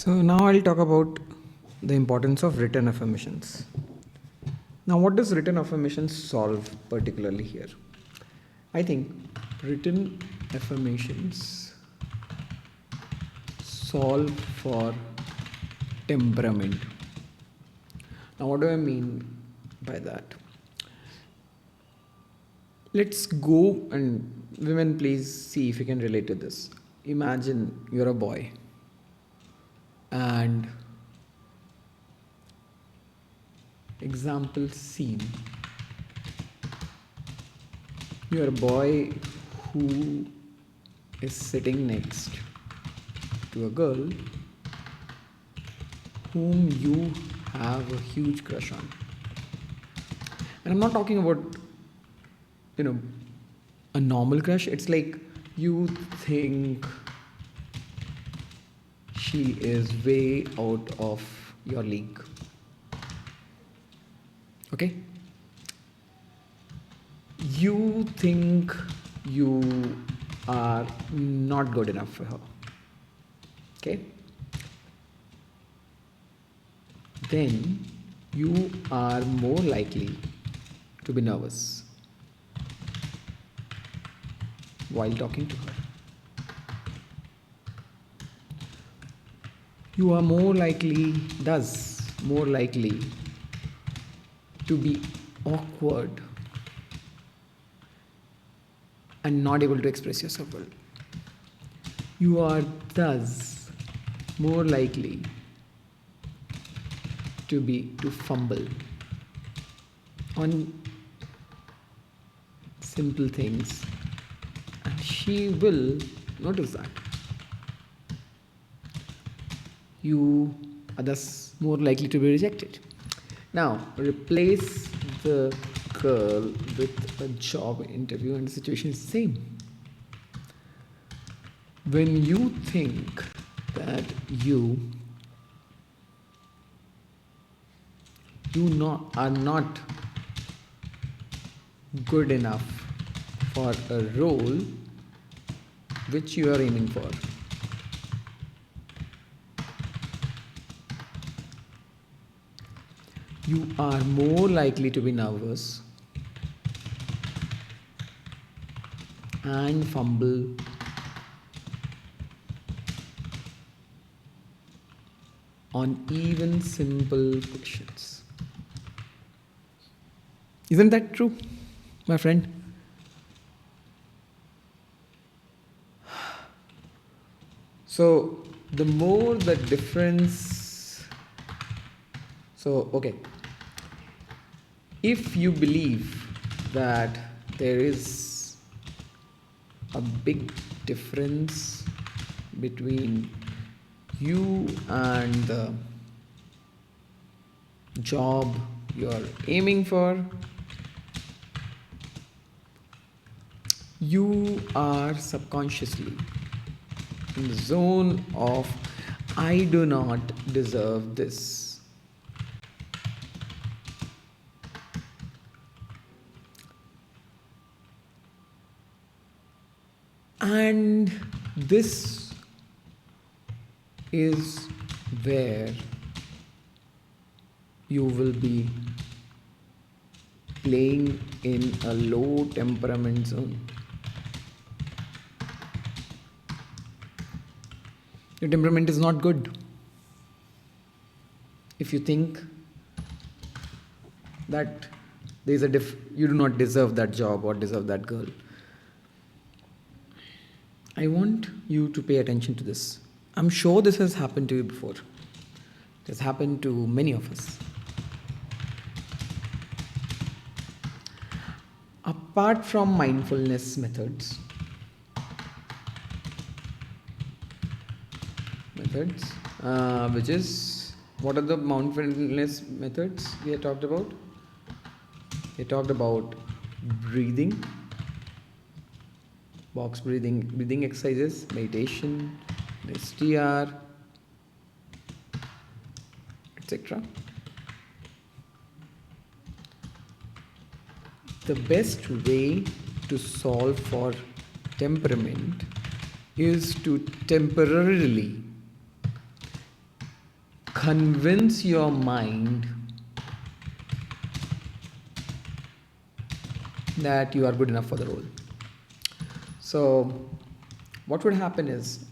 So now I'll talk about the importance of written affirmations. Now, what does written affirmations solve particularly here? I think written affirmations solve for temperament. Now, what do I mean by that? Let's go and women, please see if you can relate to this. Imagine you're a boy and example scene. You're a boy who is sitting next to a girl whom you have a huge crush on. And I'm not talking about, a normal crush. It's like you think she is way out of your league. Okay? You think you are not good enough for her. Okay? Then you are more likely to be nervous while talking to her. You are more likely to be awkward and not able to express yourself well. You are thus more likely to fumble on simple things, and she will notice that. You are thus more likely to be rejected. Now, replace the girl with a job interview and the situation is the same. When you think that you are not good enough for a role which you are aiming for, you are more likely to be nervous and fumble on even simple questions. Isn't that true, my friend? So, the more the difference. So, okay. If you believe that there is a big difference between you and the job you're aiming for, you are subconsciously in the zone of I do not deserve this. And this is where you will be playing in a low temperament zone. Your temperament is not good. If you think that there is you do not deserve that job or deserve that girl, I want you to pay attention to this. I'm sure this has happened to you before. It has happened to many of us. Apart from mindfulness methods, which is, what are the mindfulness methods we have talked about? We talked about breathing, box breathing exercises, meditation, STR, etc. The best way to solve for temperament is to temporarily convince your mind that you are good enough for the role. So what would happen is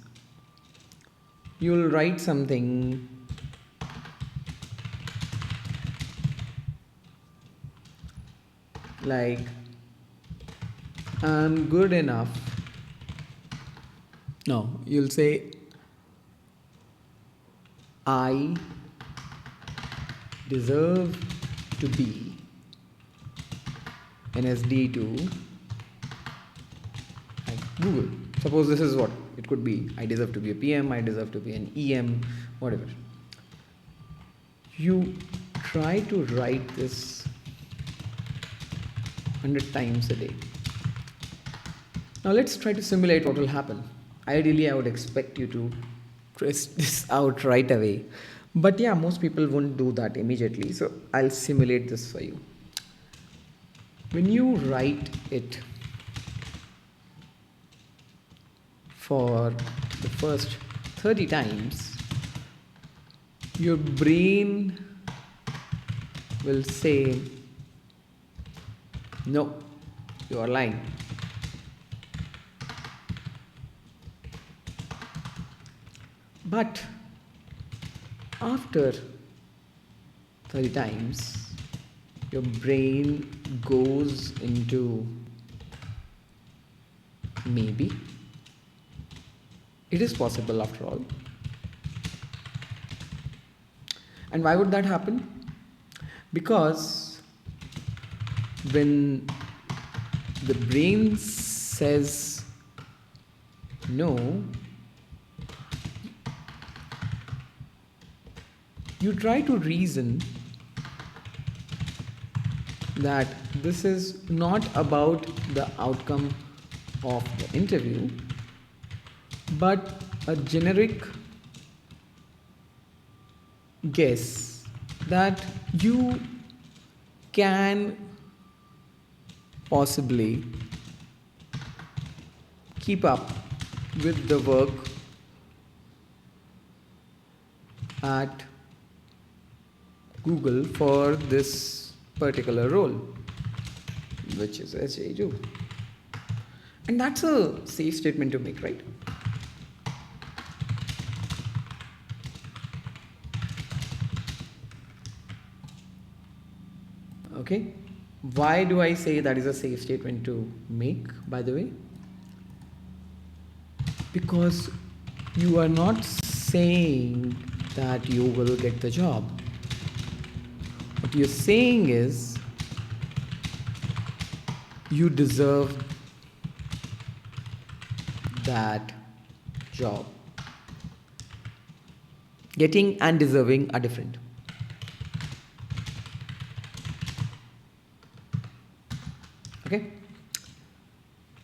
you'll write something like, I'm good enough. No, you'll say, I deserve to be an SD2 at Google. Suppose this is what it could be. I deserve to be a PM, I deserve to be an EM, whatever. You try to write this 100 times a day. Now let's try to simulate what will happen. Ideally, I would expect you to test this out right away. But yeah, most people won't do that immediately. So I'll simulate this for you. When you write it for the first 30 times, your brain will say, no, you are lying. But after 30 times, your brain goes into maybe. It is possible after all. And why would that happen? Because when the brain says no, you try to reason that this is not about the outcome of the interview, but a generic guess that you can possibly keep up with the work at Google for this particular role, which is SJ2. And that's a safe statement to make, right? Okay. Why do I say that is a safe statement to make, by the way? Because you are not saying that you will get the job. What you're saying is you deserve that job. Getting and deserving are different. Okay?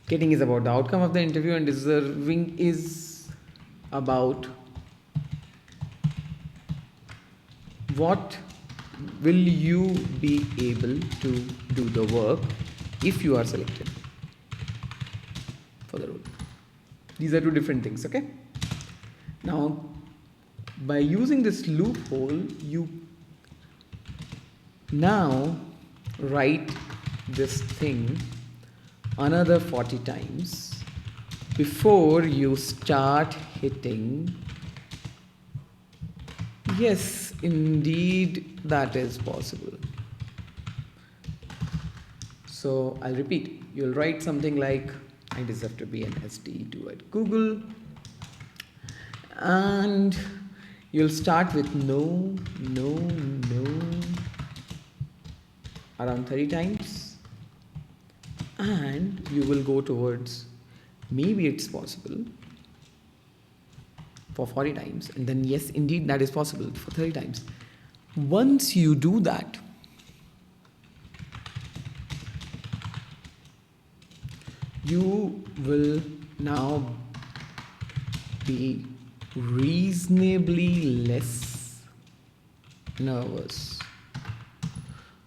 Getting is about the outcome of the interview, and deserving is about what will you be able to do the work if you are selected for the role. These are two different things, okay? Now, by using this loophole, you now write this thing another 40 times before you start hitting yes, indeed, that is possible. So I'll repeat. You'll write something like, I deserve to be an SD2 at Google. And you'll start with no, no, no, around 30 times. And you will go towards maybe it's possible for 40 times, and then yes, indeed, that is possible for 30 times. Once you do that, you will now be reasonably less nervous.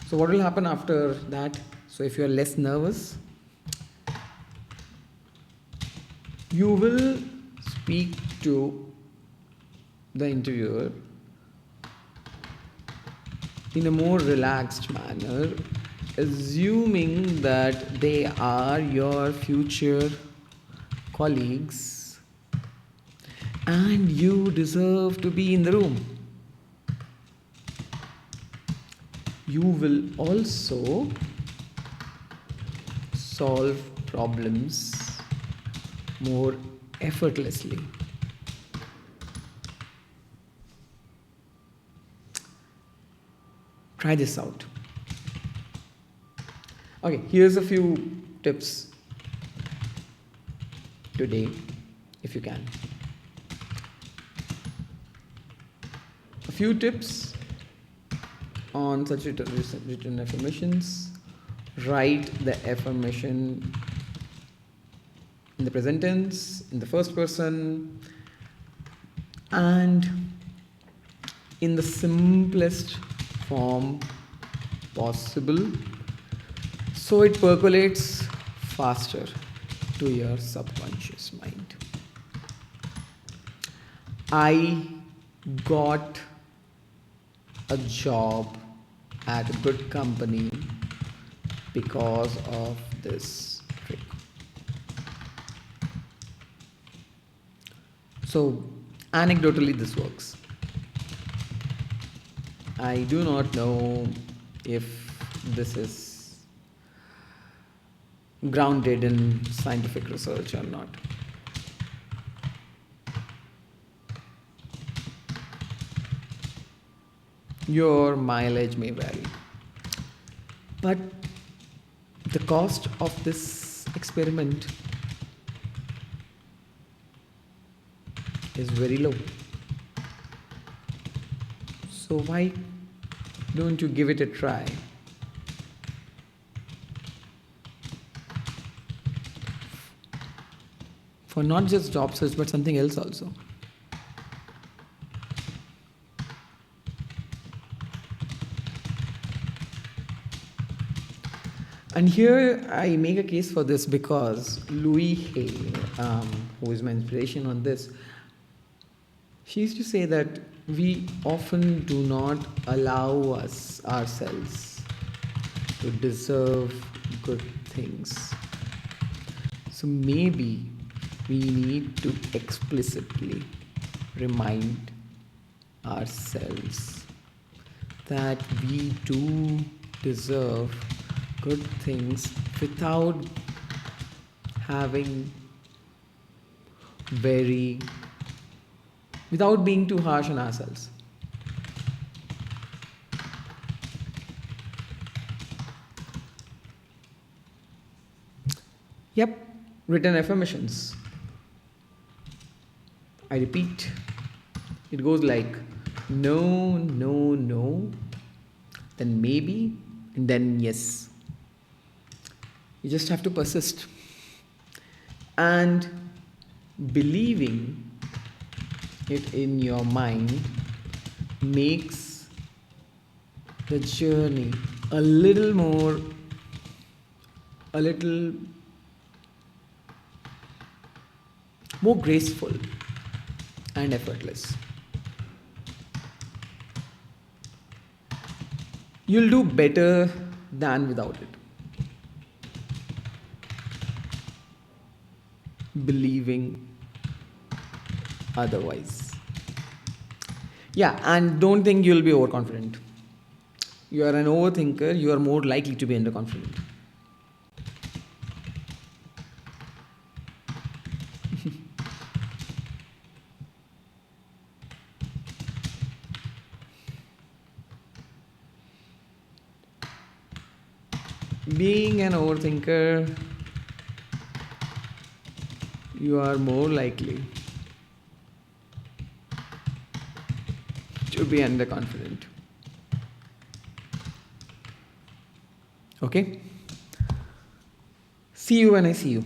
So what will happen after that? So if you are less nervous, you will speak to the interviewer in a more relaxed manner, assuming that they are your future colleagues and you deserve to be in the room. You will also solve problems more effortlessly. Try this out. Okay, here's a few tips today, if you can. A few tips on such written affirmations. Write the affirmation in the present tense, in the first person, and in the simplest form possible so it percolates faster to your subconscious mind. I got a job at a good company because of this trick. So, anecdotally, this works. I do not know if this is grounded in scientific research or not. Your mileage may vary, but the cost of this experiment is very low. So why don't you give it a try? For not just job search, but something else also. And here I make a case for this because Louis Hay, who is my inspiration on this, she used to say that we often do not allow ourselves to deserve good things. So maybe we need to explicitly remind ourselves that we do deserve good things without being too harsh on ourselves. Yep, written affirmations. I repeat, it goes like no, no, no, then maybe, and then yes. You just have to persist. And believing it in your mind makes the journey a little more graceful and effortless. You'll do better than without it. Believing otherwise. Yeah, and don't think you'll be overconfident. You are an overthinker, you are more likely to be underconfident. Being an overthinker, you are more likely to be underconfident. Okay? See you when I see you.